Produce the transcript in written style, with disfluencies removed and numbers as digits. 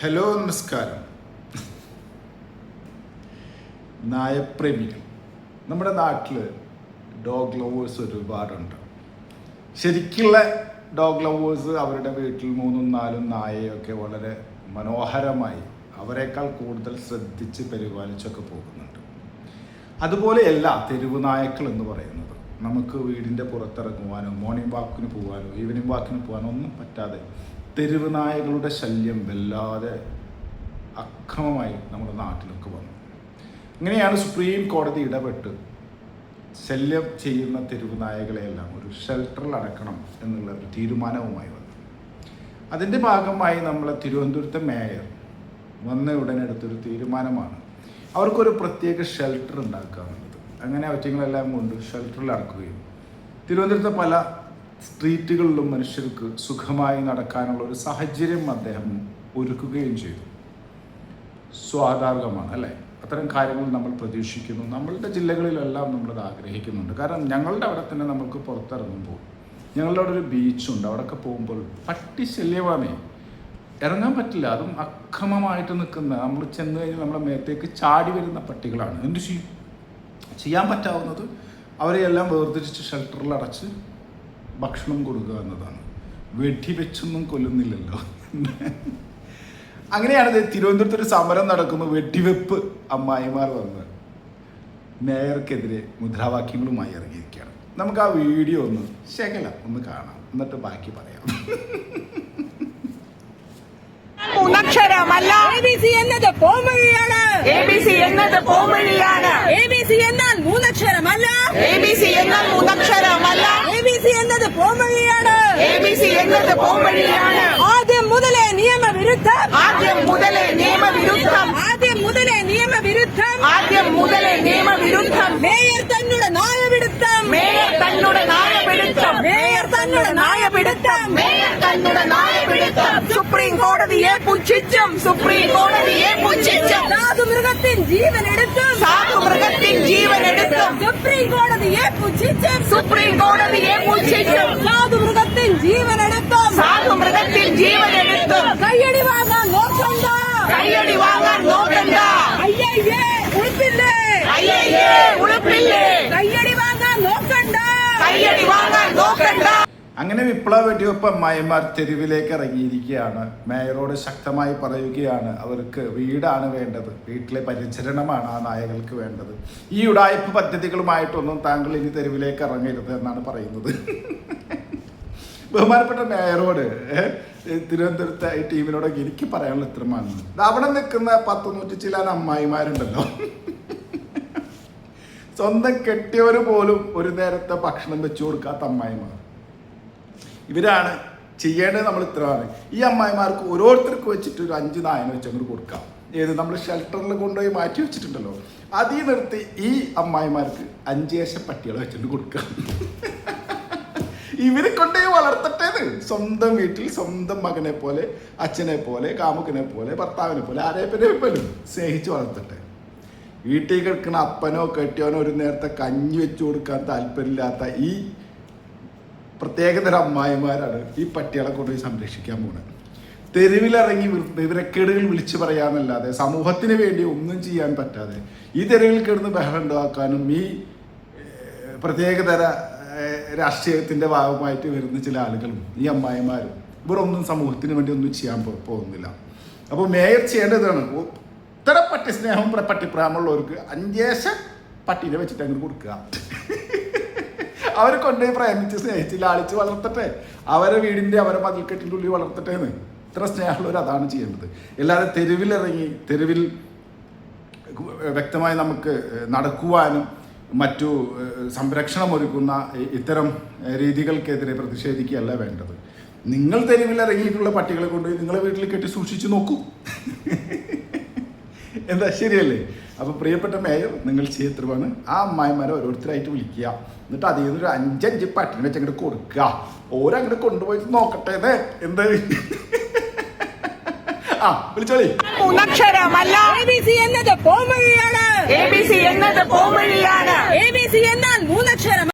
Hello നമസ്കാരം. നായപ്രേമികൾ നമ്മുടെ നാട്ടിൽ ഡോഗ് ലവേഴ്സ് ഒരുപാടുണ്ട്. ശരിക്കുള്ള ഡോഗ് ലവേഴ്സ് അവരുടെ വീട്ടിൽ 3-4 നായയൊക്കെ വളരെ മനോഹരമായി അവരെക്കാൾ കൂടുതൽ ശ്രദ്ധിച്ച് പരിപാലിച്ചൊക്കെ പോകുന്നുണ്ട്. അതുപോലെയല്ല തെരുവ് നായക്കൾ എന്ന് പറയുന്നത്. നമുക്ക് വീടിൻ്റെ പുറത്തിറങ്ങുവാനോ മോർണിംഗ് വാക്കിന് പോകാനോ ഈവനിങ് വാക്കിന് പോകാനോ ഒന്നും പറ്റാതെ തെരുവ് നായകളുടെ ശല്യം വല്ലാതെ അക്രമമായി നമ്മുടെ നാട്ടിലൊക്കെ വന്നു. ഇങ്ങനെയാണ് സുപ്രീം കോടതി ഇടപെട്ട് ശല്യം ചെയ്യുന്ന തെരുവ് നായകളെയെല്ലാം ഒരു ഷെൽട്ടറിൽ അടക്കണം എന്നുള്ള ഒരു തീരുമാനവുമായി വന്നു. അതിൻ്റെ ഭാഗമായി നമ്മളെ തിരുവനന്തപുരത്തെ മേയർ വന്ന ഉടനെ എടുത്തൊരു തീരുമാനമാണ് അവർക്കൊരു പ്രത്യേക ഷെൽട്ടർ ഉണ്ടാക്കുക എന്നുള്ളത്. അങ്ങനെ അവറ്റങ്ങളെല്ലാം കൊണ്ട് ഷെൽട്ടറിൽ അടക്കുകയും തിരുവനന്തപുരത്തെ പല സ്ട്രീറ്റുകളിലും മനുഷ്യർക്ക് സുഖമായി നടക്കാനുള്ള ഒരു സാഹചര്യം അദ്ദേഹം ഒരുക്കുകയും ചെയ്തു. സ്വാഭാവികമാണ് അല്ലേ? അത്തരം കാര്യങ്ങൾ നമ്മൾ പ്രതീക്ഷിക്കുന്നു. നമ്മളുടെ ജില്ലകളിലെല്ലാം നമ്മളത് ആഗ്രഹിക്കുന്നുണ്ട്. കാരണം ഞങ്ങളുടെ അവിടെ തന്നെ നമുക്ക് പുറത്തിറങ്ങുമ്പോൾ ഞങ്ങളുടെ അവിടെ ഒരു ബീച്ചുണ്ട്. അവിടെയൊക്കെ പോകുമ്പോൾ പട്ടി ശല്യമാണേ, ഇറങ്ങാൻ പറ്റില്ല. അതും അക്രമമായിട്ട് നിൽക്കുന്ന, നമ്മൾ ചെന്ന് കഴിഞ്ഞാൽ നമ്മളെ മേത്തേക്ക് ചാടി വരുന്ന പട്ടികളാണ്. എന്ത് ചെയ്യാൻ പറ്റാവുന്നത് അവരെയെല്ലാം വേർതിരിച്ച് ഷെൽട്ടറിൽ അടച്ച് ഭക്ഷണം കൊടുക്കുക എന്നതാണ്. വെടിവെച്ചൊന്നും കൊല്ലുന്നില്ലല്ലോ. അങ്ങനെയാണ് തിരുവനന്തപുരത്ത് ഒരു സമരം നടക്കുന്നു. വെടിവെപ്പ് അമ്മായിമാർ വന്ന് മേയർക്കെതിരെ മുദ്രാവാക്യങ്ങളുമായി ഇറങ്ങിയിരിക്കുകയാണ്. നമുക്ക് ആ വീഡിയോ ഒന്ന് കാണാം, എന്നിട്ട് ബാക്കി പറയാം. മൂന്നക്ഷരമല്ല ABC എന്നത് പോംവഴിയാണ്. ABC എന്നത് പോംവഴിയാണ്. ABC എന്നാൽ മൂന്നക്ഷരമല്ല. ABC എന്നാൽ മൂന്നക്ഷരമല്ല. ABC എന്നത് പോംവഴിയാണ്. ABC എന്നത് പോംവഴിയാണ്. ആദ്യം മുതലേ നിയമവിരുദ്ധം. ആദ്യം മുതലേ നിയമവിരുദ്ധം. ആദ്യം മുതലേ നിയമവിരുദ്ധം. ആദ്യം മുതലേ നിയമവിരുദ്ധം. മേയർ തന്നുടെ നായപിടുത്തം. മേയർ തന്നുടെ നായപിടുത്തം. മേയർ തന്നുടെ നായപിടുത്തം. മേയർ തന്നുടെ നായപിടുത്തം. സുപ്രീം കോടതിയെ പുച്ഛിച്ചും സുപ്രീം കോടതിയെ പുച്ഛിച്ചും സാധുമൃഗത്തിൻ ജീവനെടുത്തും സാധുമൃഗത്തിൻ ജീവനെടുത്തും സുപ്രീം കോടതിയെ പുച്ഛിച്ചും സുപ്രീം കോടതിയെ പുച്ഛിച്ചും സാധുമൃഗത്തിൻ ജീവനെടുത്തും സാധുമൃഗത്തിൻ ജീവനെടുത്തും കയ്യടി വാങ്ങാൻ നോക്കണ്ട. കയ്യടി വാങ്ങാൻ നോക്കണ്ട. അയ്യേ ഉളുപ്പില്ലേ. അയ്യേ ഉളുപ്പില്ലേ. കയ്യടി വാങ്ങാൻ നോക്കണ്ട. കയ്യടി വാങ്ങാൻ നോക്കണ്ട. അങ്ങനെ വിപ്ലവ വെടിവെപ്പ് അമ്മായിമാർ തെരുവിലേക്ക് ഇറങ്ങിയിരിക്കുകയാണ്. മേയറോട് ശക്തമായി പറയുകയാണ് അവർക്ക് വീടാണ് വേണ്ടത്, വീട്ടിലെ പരിചരണമാണ് ആ നായകൾക്ക് വേണ്ടത്. ഈ ഉടായ്പ പദ്ധതികളുമായിട്ടൊന്നും താങ്കൾ ഇനി തെരുവിലേക്ക് ഇറങ്ങരുത് എന്നാണ് പറയുന്നത്. ബഹുമാനപ്പെട്ട മേയറോട് തിരുവനന്തപുരത്തെ ഈ ടീമിനോടൊക്കെ എനിക്ക് പറയാനുള്ള ഇത്രമാണ്. അവിടെ നിൽക്കുന്ന 100-100 ചില അമ്മായിമാരുണ്ടല്ലോ, സ്വന്തം കെട്ടിയവർ പോലും ഒരു നേരത്തെ ഭക്ഷണം വെച്ചു കൊടുക്കാത്ത അമ്മായിമാർ. ഇവരാണ് ചെയ്യേണ്ടത്. നമ്മൾ ഇത്രയാണ്. ഈ അമ്മായിമാർക്ക് ഓരോരുത്തർക്ക് വെച്ചിട്ട് ഒരു 5 നായനെ വെച്ച് അങ്ങോട്ട് കൊടുക്കാം. ഏത് നമ്മൾ ഷെൽട്ടറിൽ കൊണ്ടുപോയി മാറ്റി വെച്ചിട്ടുണ്ടല്ലോ, അതിൽ നിർത്തി ഈ അമ്മായിമാർക്ക് 5 പട്ടികളെ വെച്ചിട്ട് കൊടുക്കാം. ഇവരെ കൊണ്ടുപോയി വളർത്തട്ടേത്. സ്വന്തം വീട്ടിൽ സ്വന്തം മകനെ പോലെ, അച്ഛനെ പോലെ, കാമുകനെ പോലെ, ഭർത്താവിനെ പോലെ, ആരെപ്പനെ പോലും സ്നേഹിച്ച് വളർത്തട്ടെ. വീട്ടിൽ കിടക്കുന്ന അപ്പനോ കെട്ടിയോനോ ഒരു നേരത്തെ കഞ്ഞി വെച്ചു കൊടുക്കാൻ താല്പര്യമില്ലാത്ത ഈ പ്രത്യേകതരം അമ്മായിമാരാണ് ഈ പട്ടികളെ കൊണ്ടുപോയി സംരക്ഷിക്കാൻ പോകുന്നത്. തെരുവിലിറങ്ങി വിവരക്കേടുകൾ വിളിച്ചു പറയാമെന്നല്ലാതെ സമൂഹത്തിന് വേണ്ടി ഒന്നും ചെയ്യാൻ പറ്റാതെ ഈ തെരുവിൽ കിടന്ന് ബഹളം ഉണ്ടാക്കാനും ഈ പ്രത്യേകതര രാഷ്ട്രീയത്തിൻ്റെ ഭാഗമായിട്ട് വരുന്ന ചില ആളുകളും ഈ അമ്മായിമാരും ഇവരൊന്നും സമൂഹത്തിന് വേണ്ടി ഒന്നും ചെയ്യാൻ പോകുന്നില്ല. അപ്പോൾ മേയർ ചെയ്യേണ്ടതാണ് ഉത്തര പട്ടി സ്നേഹം പട്ടിപ്രാമുള്ളവർക്ക് 5 പട്ടീനെ വെച്ചിട്ട് അങ്ങോട്ട് കൊടുക്കുക. അവർ കൊണ്ടുപോയി പ്രേമിച്ച് സ്നേഹിച്ച് ലാളിച്ച് വളർത്തട്ടെ. അവരെ വീടിൻ്റെ അവരെ മതിൽക്കെട്ടിൻ്റെ ഉള്ളിൽ വളർത്തട്ടെ എന്ന്. ഇത്ര സ്നേഹമുള്ളവർ അതാണ് ചെയ്യേണ്ടത്. അല്ലാതെ തെരുവിലിറങ്ങി തെരുവിൽ വ്യക്തമായി നമുക്ക് നടക്കുവാനും മറ്റു സംരക്ഷണം ഒരുക്കുന്ന ഇത്തരം രീതികൾക്കെതിരെ പ്രതിഷേധിക്കുകയല്ല വേണ്ടത്. നിങ്ങൾ തെരുവിലിറങ്ങിയിട്ടുള്ള പട്ടികളെ കൊണ്ടുപോയി നിങ്ങളെ വീട്ടിൽ കെട്ടി സൂക്ഷിച്ച് നോക്കൂ. എന്താ ശരിയല്ലേ? അപ്പോൾ പ്രിയപ്പെട്ട മേയർ, നിങ്ങൾ ചെയ്യത്രമാണ് ആ അമ്മായിമാരെ ഓരോരുത്തരായിട്ട് വിളിക്കുക. എന്നിട്ട് അതിൽ നിന്നൊരു 5 പട്ടിനെ വെച്ച് അങ്ങോട്ട് കൊടുക്കുക. ഓരങ്ങോട്ട് കൊണ്ടുപോയിട്ട് നോക്കട്ടെ. എന്ത് വിളിച്ചോളി. മൂന്നക്ഷരമല്ല. ABC എന്നത് പോംവഴിയാണ്. ABC എന്നത് പോംവഴിയാണ്. ABC എന്നാൽ മൂന്നക്ഷരം.